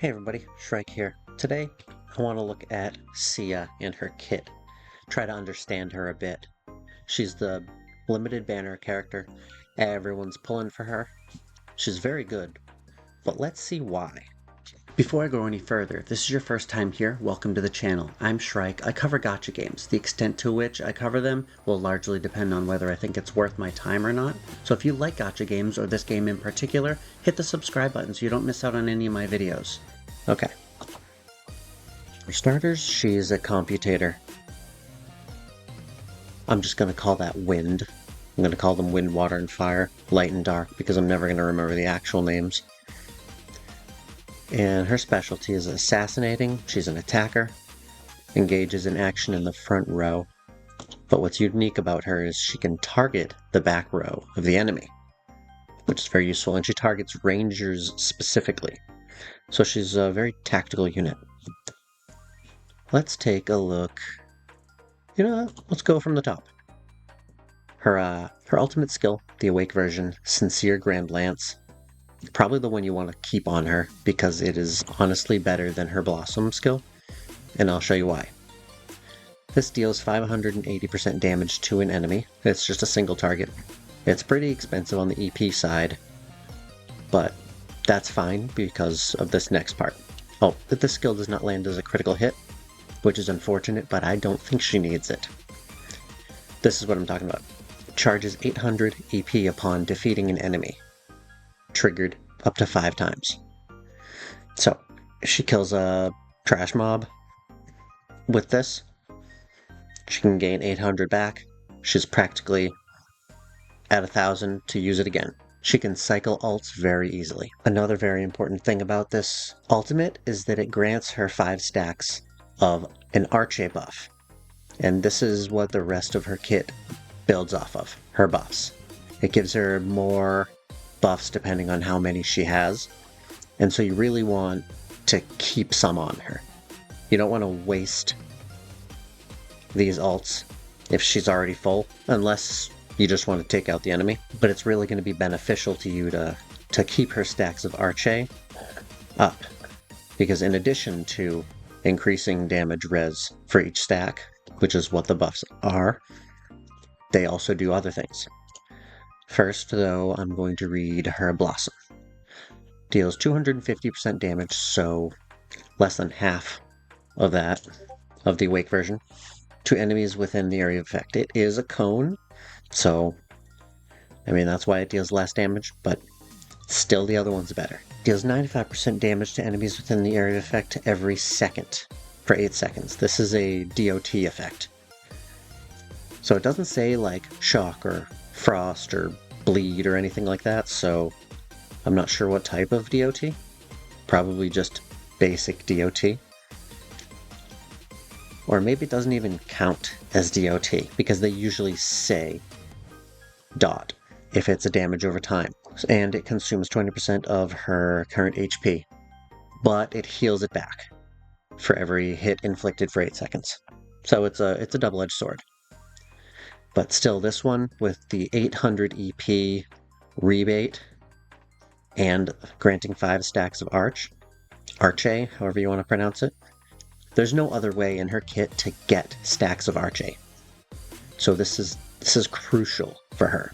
Hey everybody, Shrike here. Today, I want to look at Sia and her kit. Try to understand her a bit. She's the limited banner character. Everyone's pulling for her. She's very good, but let's see why. Before I go any further, if this is your first time here, welcome to the channel. I'm Shrike. I cover gacha games. The extent to which I cover them will largely depend on whether I think it's worth my time or not. So if you like gacha games, or this game in particular, hit the subscribe button so you don't miss out on any of my videos. Okay. For starters, she's a computator. I'm just going to call that wind. I'm going to call them wind, water, and fire, light and dark, because I'm never going to remember the actual names. And her specialty is assassinating. She's an attacker, engages in action in the front row. But what's unique about her is she can target the back row of the enemy, which is very useful, and she targets rangers specifically. So she's a very tactical unit. Let's take a look. Let's go from the top. Her ultimate skill, the Awake version, Sincere Grand Lance. Probably the one you want to keep on her, because it is honestly better than her Blossom skill, and I'll show you why. This deals 580% damage to an enemy. It's just a single target. It's pretty expensive on the EP side, but that's fine because of this next part. Oh, but this skill does not land as a critical hit, which is unfortunate, but I don't think she needs it. This is what I'm talking about. Charges 800 EP upon defeating an enemy. Triggered up to 5 times. So, if she kills a trash mob with this, she can gain 800 back. She's practically at 1,000 to use it again. She can cycle ults very easily. Another very important thing about this ultimate is that it grants her 5 stacks of an Arche buff. And this is what the rest of her kit builds off of, her buffs. It gives her more buffs depending on how many she has, and so you really want to keep some on her. You don't want to waste these ults if she's already full, unless you just want to take out the enemy, but it's really going to be beneficial to you to keep her stacks of Arche up, because in addition to increasing damage res for each stack, which is what the buffs are, they also do other things. First, though, I'm going to read her Blossom. Deals 250% damage, so less than half of that, of the Awake version, to enemies within the area of effect. It is a cone, so, that's why it deals less damage, but still the other one's better. Deals 95% damage to enemies within the area of effect every second, for 8 seconds. This is a DOT effect. So it doesn't say, like, shock or frost or bleed or anything like that, so I'm not sure what type of DOT. Probably just basic DOT. Or maybe it doesn't even count as DOT, because they usually say dot if it's a damage over time. And it consumes 20% of her current HP, but it heals it back for every hit inflicted for 8 seconds. So it's a double-edged sword. But still, this one, with the 800 EP rebate and granting 5 stacks of Arche, however you want to pronounce it, there's no other way in her kit to get stacks of Arche. So this is crucial for her.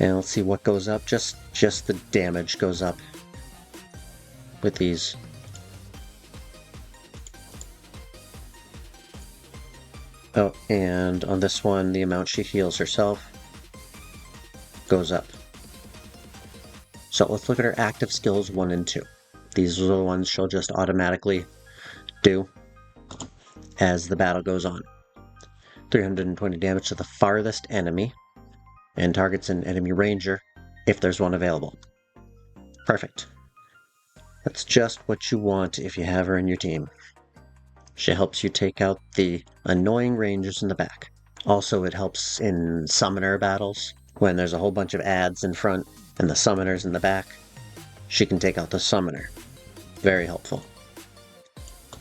And let's see what goes up. Just the damage goes up with these. Oh, and on this one, the amount she heals herself goes up. So let's look at her active skills 1 and 2. These are the ones she'll just automatically do as the battle goes on. 320 damage to the farthest enemy, and targets an enemy ranger if there's one available. Perfect. That's just what you want if you have her in your team. She helps you take out the annoying rangers in the back. Also, it helps in summoner battles. When there's a whole bunch of adds in front and the summoners in the back, she can take out the summoner. Very helpful.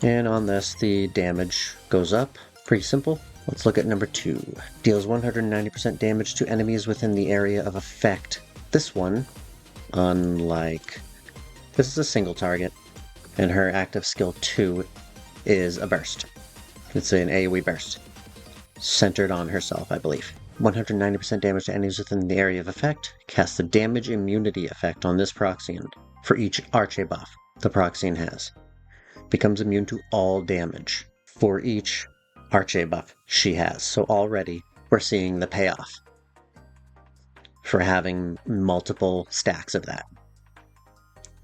And on this, the damage goes up. Pretty simple. Let's look at number 2. Deals 190% damage to enemies within the area of effect. This one, unlike This is a single target, and her active skill 2 is a burst. It's an AoE burst, centered on herself, I believe. 190% damage to enemies within the area of effect. Cast the damage immunity effect on this Proxian for each archer buff the Proxian has. Becomes immune to all damage for each archer buff she has. So already we're seeing the payoff for having multiple stacks of that.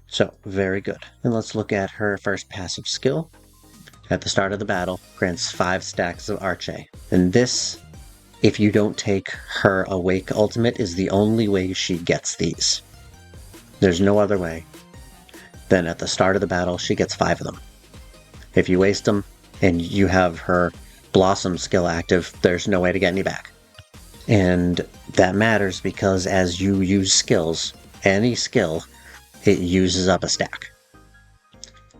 So, very good. And let's look at her first passive skill. At the start of the battle, grants 5 stacks of Arche. And this, if you don't take her Awake ultimate, is the only way she gets these. There's no other way. Then at the start of the battle, she gets 5 of them. If you waste them, and you have her Blossom skill active, there's no way to get any back. And that matters because as you use skills, any skill, it uses up a stack.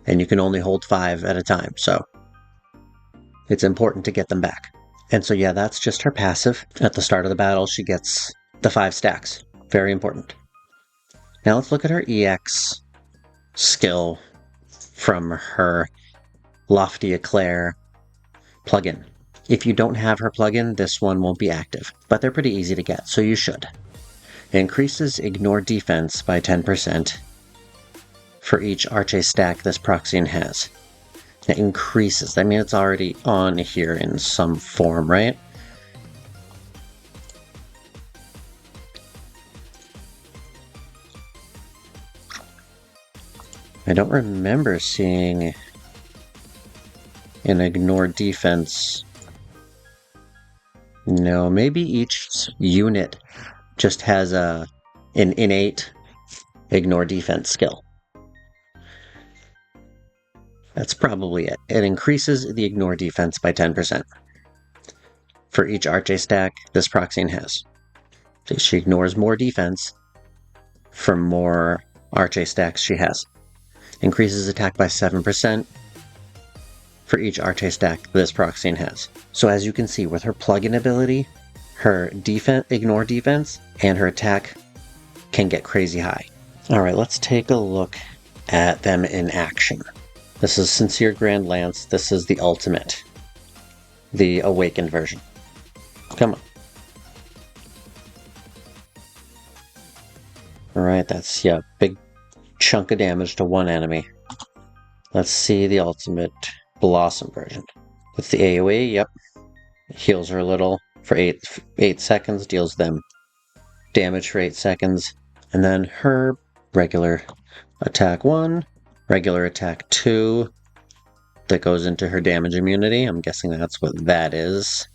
And you can only hold 5 at a time, so it's important to get them back. And so yeah, that's just her passive. At the start of the battle, she gets the 5 stacks. Very important. Now let's look at her EX skill from her Lofty Eclair plugin. If you don't have her plugin, this one won't be active, but they're pretty easy to get, so you should. It increases ignore defense by 10% for each Arche stack this Proxian has. It increases. I mean, it's already on here in some form, right? I don't remember seeing an ignore defense. No, maybe each unit just has an innate ignore defense skill. That's probably it. It increases the ignore defense by 10% for each Arche stack this Proxian has. So she ignores more defense for more Arche stacks she has. Increases attack by 7% for each Arche stack this Proxian has. So as you can see, with her plugin ability, her ignore defense, and her attack can get crazy high. Alright, let's take a look at them in action. This is Sincere Grand Lance. This is the ultimate. The awakened version. Come on. Alright, that's, yeah, big chunk of damage to one enemy. Let's see the ultimate Blossom version. With the AoE, yep. Heals her a little for 8 seconds, deals them damage for 8 seconds. And then her regular attack 1, regular attack 2, that goes into her damage immunity. I'm guessing that's what that is.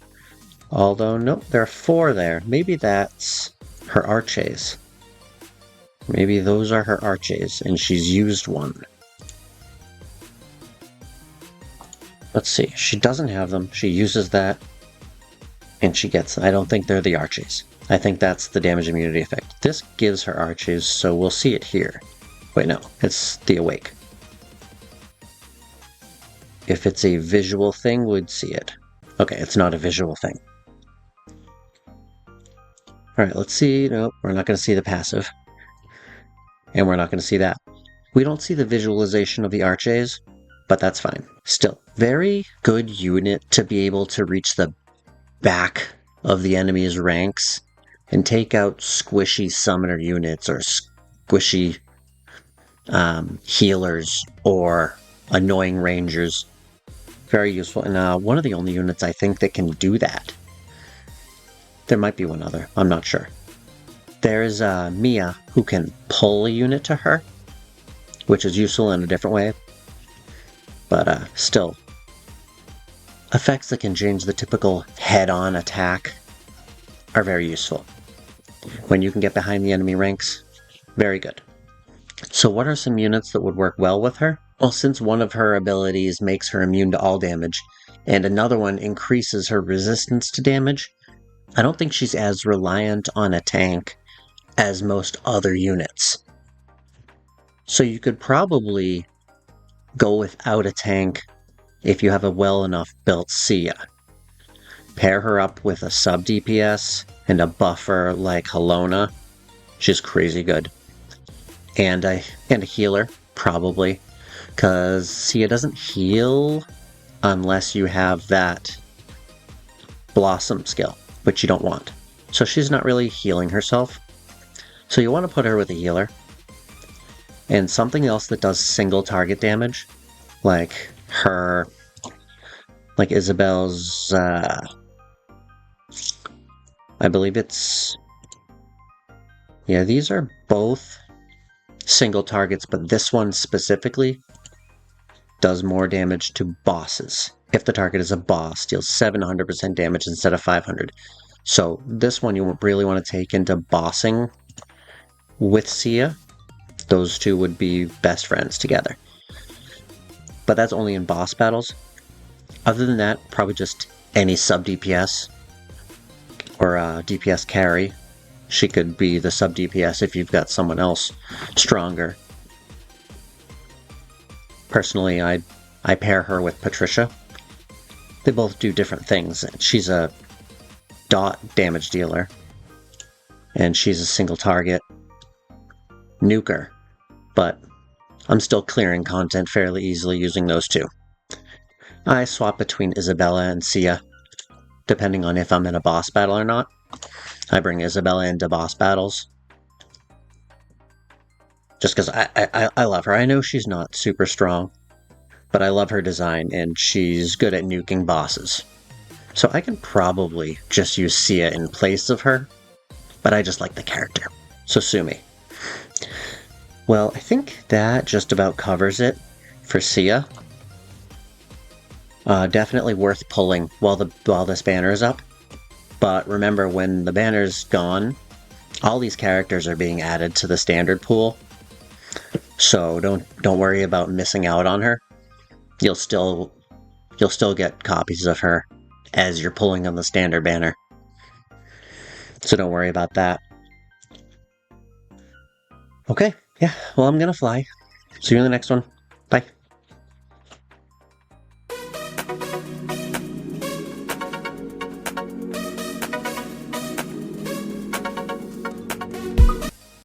Although, nope, there are 4 there. Maybe that's her Arches. Maybe those are her Arches, and she's used one. Let's see. She doesn't have them. She uses that, and she gets... I don't think they're the Arches. I think that's the damage immunity effect. This gives her Arches, so we'll see it here. Wait, no. It's the Awake. If it's a visual thing, we'd see it. Okay, it's not a visual thing. Alright, let's see. Nope, we're not going to see the passive. And we're not going to see that. We don't see the visualization of the Arches, but that's fine. Still, very good unit to be able to reach the back of the enemy's ranks and take out squishy summoner units or squishy healers or annoying rangers. Very useful. And one of the only units I think that can do that. There might be one other. I'm not sure. There's Mia, who can pull a unit to her, which is useful in a different way. But still, effects that can change the typical head-on attack are very useful. When you can get behind the enemy ranks, very good. So what are some units that would work well with her? Well, since one of her abilities makes her immune to all damage, and another one increases her resistance to damage, I don't think she's as reliant on a tank as most other units. So you could probably go without a tank if you have a well enough built Sia. Pair her up with a sub DPS and a buffer like Helona. She's crazy good. And a healer. probably, because Sia doesn't heal unless you have that Blossom skill, which you don't want. So she's not really healing herself. So you want to put her with a healer. And something else that does single target damage, like Isabel's, I believe it's, yeah, these are both single targets, but this one specifically does more damage to bosses. If the target is a boss, deals 700% damage instead of 500. So this one you really want to take into bossing with Sia. Those two would be best friends together. But that's only in boss battles. Other than that, probably just any sub DPS or DPS carry. She could be the sub DPS if you've got someone else stronger. Personally, I pair her with Patricia. They both do different things. She's a dot damage dealer, and she's a single target nuker, but I'm still clearing content fairly easily using those two. I swap between Isabella and Sia, depending on if I'm in a boss battle or not. I bring Isabella into boss battles, just because I love her. I know she's not super strong, but I love her design, and she's good at nuking bosses. So I can probably just use Sia in place of her, but I just like the character. So sue me. Well, I think that just about covers it for Sia. Definitely worth pulling while this banner is up. But remember, when the banner's gone, all these characters are being added to the standard pool. So don't worry about missing out on her. You'll still get copies of her as you're pulling on the standard banner. So don't worry about that. Okay, yeah, well, I'm gonna fly. See you in the next one.